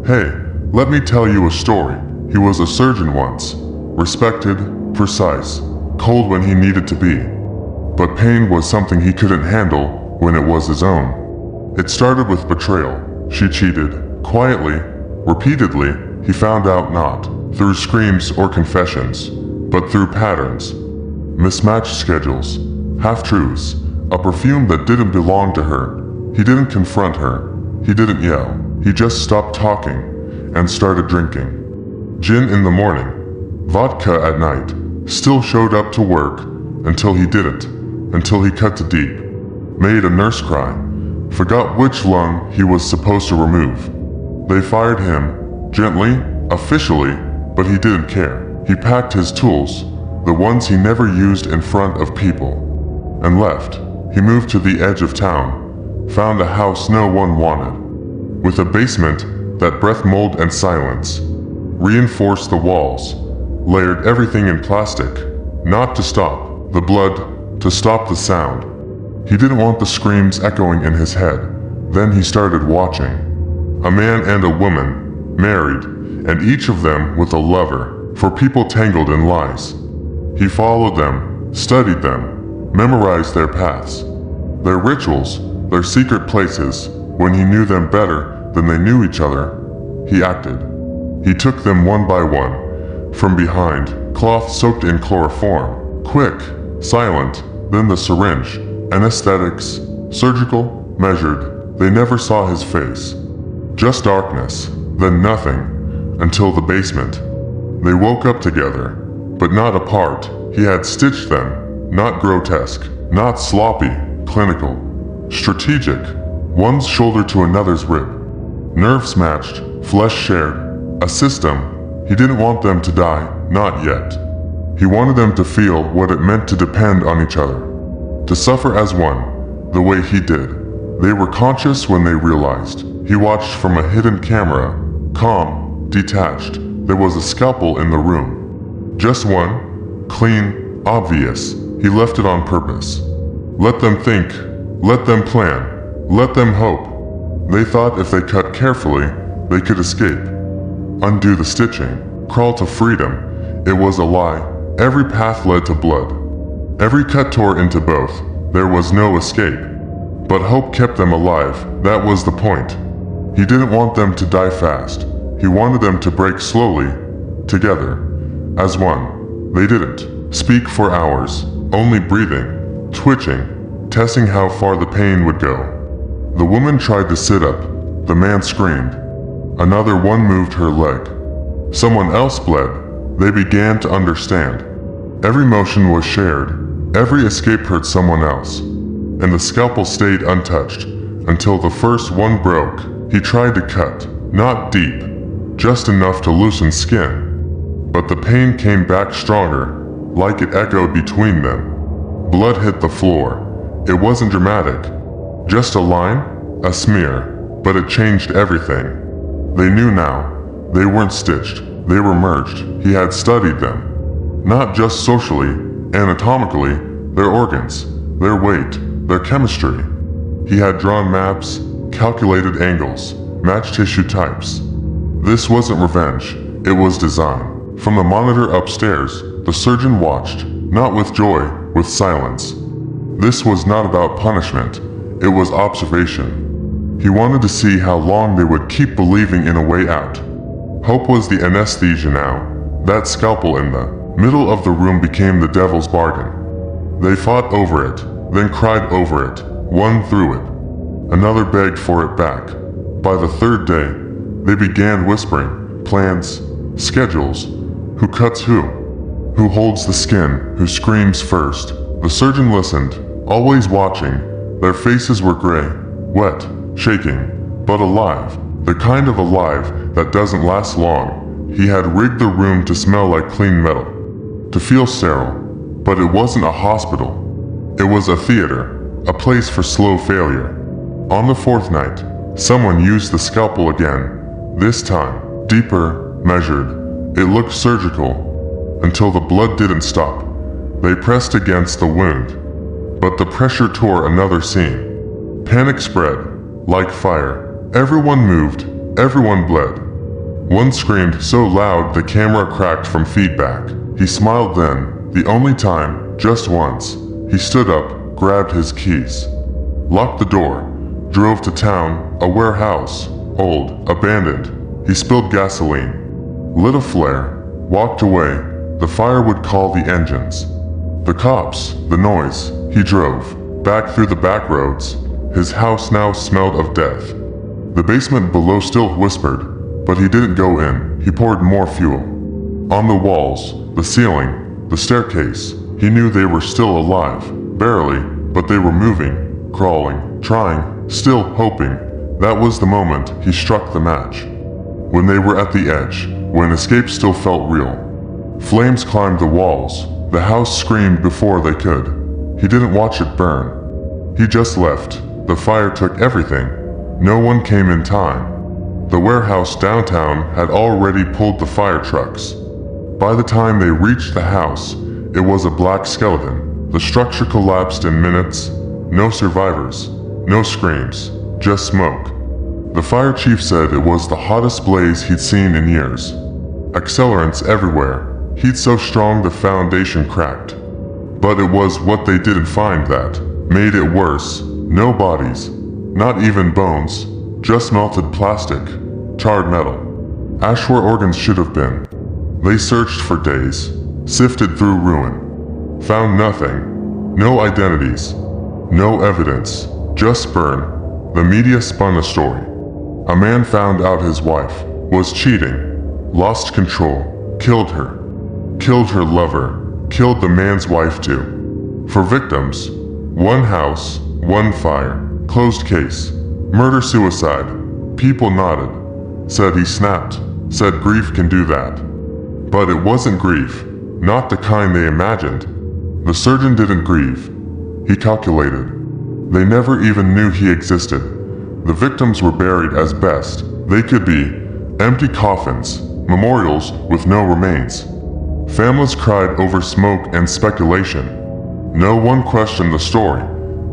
Hey, let me tell you a story. He was a surgeon once, respected, precise, cold when he needed to be. But pain was something he couldn't handle when it was his own. It started with betrayal. She cheated, quietly, repeatedly. He found out not through screams or confessions, but through patterns. Mismatched schedules, half-truths, a perfume that didn't belong to her. He didn't confront her. He didn't yell. He just stopped talking and started drinking. Gin in the morning, vodka at night. Still showed up to work until he didn't, until he cut too deep. Made a nurse cry. Forgot which lung he was supposed to remove. They fired him, gently, officially, but he didn't care. He packed his tools, the ones he never used in front of people, and left. He moved to the edge of town, found a house no one wanted, with a basement that breathed mold and silence. Reinforced the walls, layered everything in plastic, not to stop the blood, to stop the sound. He didn't want the screams echoing in his head. Then he started watching. A man and a woman, married, and each of them with a lover, for people tangled in lies. He followed them, studied them, memorized their paths, their rituals, their secret places. When he knew them better than they knew each other, he acted. He took them one by one, from behind, cloth soaked in chloroform, quick, silent, then the syringe, anesthetics, surgical, measured. They never saw his face. Just darkness, then nothing, until the basement. They woke up together, but not apart. He had stitched them, not grotesque, not sloppy, clinical, strategic, one's shoulder to another's rib. Nerves matched, flesh shared, a system. He didn't want them to die, not yet. He wanted them to feel what it meant to depend on each other, to suffer as one, the way he did. They were conscious when they realized. He watched from a hidden camera, calm, detached. There was a scalpel in the room. Just one, clean, obvious. He left it on purpose. Let them think, let them plan, let them hope. They thought if they cut carefully, they could escape. Undo the stitching, crawl to freedom. It was a lie. Every path led to blood. Every cut tore into both. There was no escape. But hope kept them alive. That was the point. He didn't want them to die fast. He wanted them to break slowly, together, as one. They didn't speak for hours, only breathing, twitching, testing how far the pain would go. The woman tried to sit up. The man screamed. Another one moved her leg. Someone else bled. They began to understand. Every motion was shared. Every escape hurt someone else. And the scalpel stayed untouched until the first one broke. He tried to cut, not deep, just enough to loosen skin. But the pain came back stronger, like it echoed between them. Blood hit the floor. It wasn't dramatic. Just a line, a smear, but it changed everything. They knew now. They weren't stitched. They were merged. He had studied them. Not just socially, anatomically, their organs, their weight, their chemistry. He had drawn maps, calculated angles, matched tissue types. This wasn't revenge. It was design. From the monitor upstairs, the surgeon watched, not with joy, with silence. This was not about punishment. It was observation. He wanted to see how long they would keep believing in a way out. Hope was the anesthesia now. That scalpel in the middle of the room became the devil's bargain. They fought over it, then cried over it, one threw it. Another begged for it back. By the third day, they began whispering, plans, schedules, who cuts who holds the skin, who screams first. The surgeon listened, always watching. Their faces were gray, wet, shaking, but alive. The kind of alive that doesn't last long. He had rigged the room to smell like clean metal, to feel sterile, but it wasn't a hospital. It was a theater, a place for slow failure. On the fourth night, someone used the scalpel again. This time, deeper, measured. It looked surgical, until the blood didn't stop. They pressed against the wound, but the pressure tore another seam. Panic spread, like fire. Everyone moved, everyone bled. One screamed so loud the camera cracked from feedback. He smiled then, the only time, just once. He stood up, grabbed his keys, locked the door, drove to town, a warehouse, old, abandoned. He spilled gasoline, lit a flare, walked away. The fire would call the engines, the cops, the noise. He drove back through the back roads. His house now smelled of death. The basement below still whispered, but he didn't go in. He poured more fuel. On the walls, the ceiling, the staircase, he knew they were still alive, barely, but they were moving, crawling, trying, still hoping. That was the moment he struck the match. When they were at the edge, when escape still felt real. Flames climbed the walls. The house screamed before they could. He didn't watch it burn. He just left. The fire took everything. No one came in time. The warehouse downtown had already pulled the fire trucks. By the time they reached the house, it was a black skeleton. The structure collapsed in minutes. No survivors. No screams. Just smoke. The fire chief said it was the hottest blaze he'd seen in years. Accelerants everywhere. Heat so strong the foundation cracked. But it was what they didn't find that made it worse. No bodies. Not even bones. Just melted plastic. Charred metal. Ash where organs should have been. They searched for days. Sifted through ruin. Found nothing. No identities. No evidence. Just burn. The media spun a story. A man found out his wife was cheating. Lost control. Killed her. Killed her lover. Killed the man's wife too. For victims, one house, one fire. Closed case. Murder-suicide. People nodded. Said he snapped. Said grief can do that. But it wasn't grief. Not the kind they imagined. The surgeon didn't grieve. He calculated. They never even knew he existed. The victims were buried as best they could be. Empty coffins. Memorials with no remains. Families cried over smoke and speculation. No one questioned the story.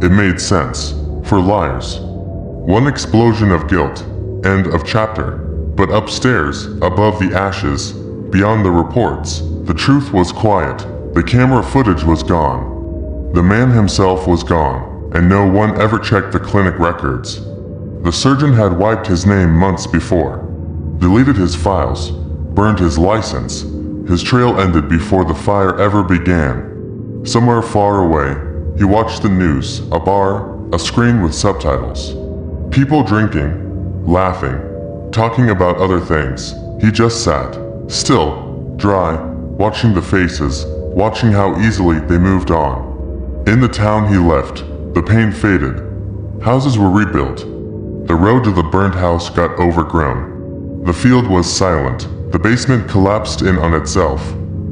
It made sense. For liars. One explosion of guilt. End of chapter. But upstairs, above the ashes, beyond the reports, the truth was quiet. The camera footage was gone. The man himself was gone, and no one ever checked the clinic records. The surgeon had wiped his name months before. Deleted his files. Burned his license. His trail ended before the fire ever began. Somewhere far away, he watched the news, a bar, a screen with subtitles. People drinking, laughing, talking about other things. He just sat, still, dry, watching the faces, watching how easily they moved on. In the town he left, the pain faded. Houses were rebuilt. The road to the burned house got overgrown. The field was silent. The basement collapsed in on itself.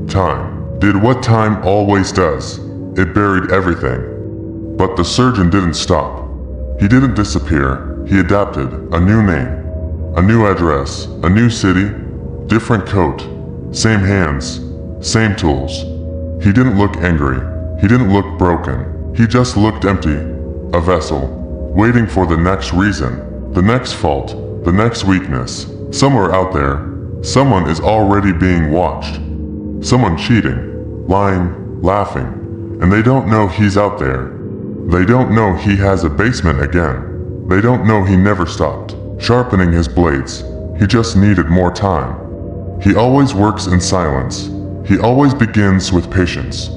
Time did what time always does. It buried everything. But the surgeon didn't stop. He didn't disappear. He adapted. A new name. A new address. A new city. Different coat. Same hands. Same tools. He didn't look angry. He didn't look broken. He just looked empty. A vessel. Waiting for the next reason. The next fault. The next weakness. Somewhere out there. Someone is already being watched. Someone cheating, lying, laughing, and they don't know he's out there. They don't know he has a basement again. They don't know he never stopped sharpening his blades. He just needed more time. He always works in silence. He always begins with patience.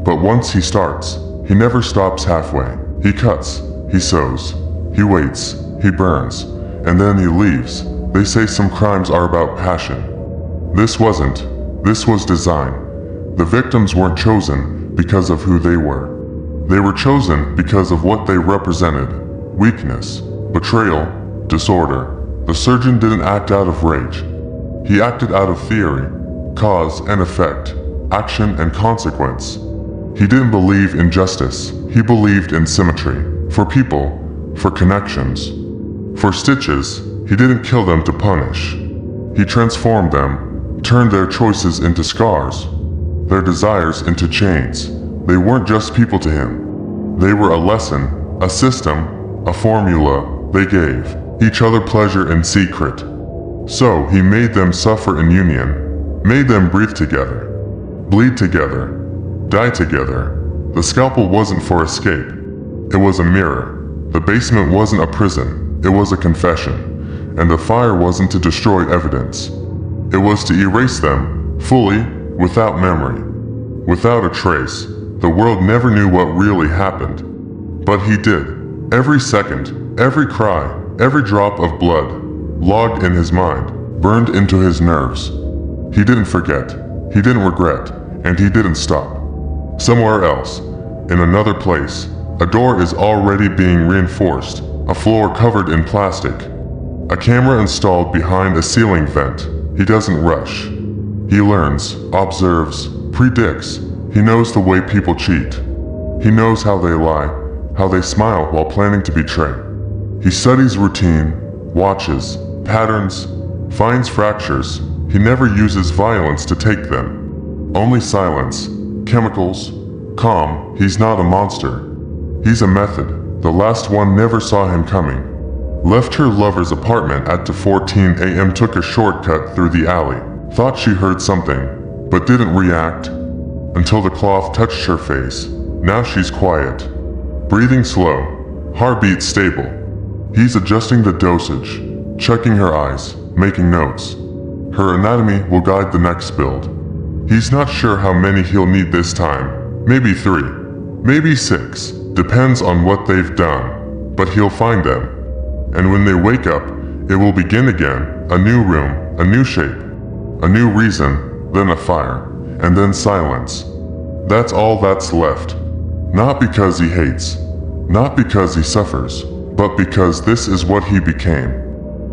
But once he starts, he never stops halfway. He cuts, he sews, he waits, he burns, and then he leaves. They say some crimes are about passion. This wasn't. This was design. The victims weren't chosen because of who they were. They were chosen because of what they represented. Weakness, betrayal, disorder. The surgeon didn't act out of rage. He acted out of theory, cause and effect, action and consequence. He didn't believe in justice. He believed in symmetry. For people, for connections, for stitches. He didn't kill them to punish. He transformed them, turned their choices into scars, their desires into chains. They weren't just people to him. They were a lesson, a system, a formula. They gave each other pleasure in secret. So he made them suffer in union, made them breathe together, bleed together, die together. The scalpel wasn't for escape. It was a mirror. The basement wasn't a prison. It was a confession. And the fire wasn't to destroy evidence. It was to erase them, fully, without memory. Without a trace. The world never knew what really happened. But he did. Every second, every cry, every drop of blood, logged in his mind, burned into his nerves. He didn't forget. He didn't regret. And he didn't stop. Somewhere else, in another place, a door is already being reinforced, a floor covered in plastic, a camera installed behind a ceiling vent. He doesn't rush. He learns, observes, predicts. He knows the way people cheat. He knows how they lie, how they smile while planning to betray. He studies routine, watches, patterns, finds fractures. He never uses violence to take them. Only silence, chemicals, calm. He's not a monster. He's a method. The last one never saw him coming. Left her lover's apartment at 2:14 a.m. Took a shortcut through the alley. Thought she heard something, but didn't react until the cloth touched her face. Now she's quiet, breathing slow, heartbeat stable. He's adjusting the dosage, checking her eyes, making notes. Her anatomy will guide the next build. He's not sure how many he'll need this time. Maybe 3, maybe 6, depends on what they've done, but he'll find them. And when they wake up, it will begin again, a new room, a new shape, a new reason, then a fire, and then silence. That's all that's left. Not because he hates, not because he suffers, but because this is what he became.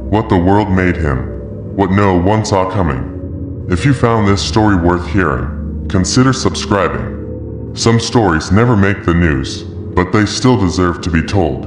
What the world made him, what no one saw coming. If you found this story worth hearing, consider subscribing. Some stories never make the news, but they still deserve to be told.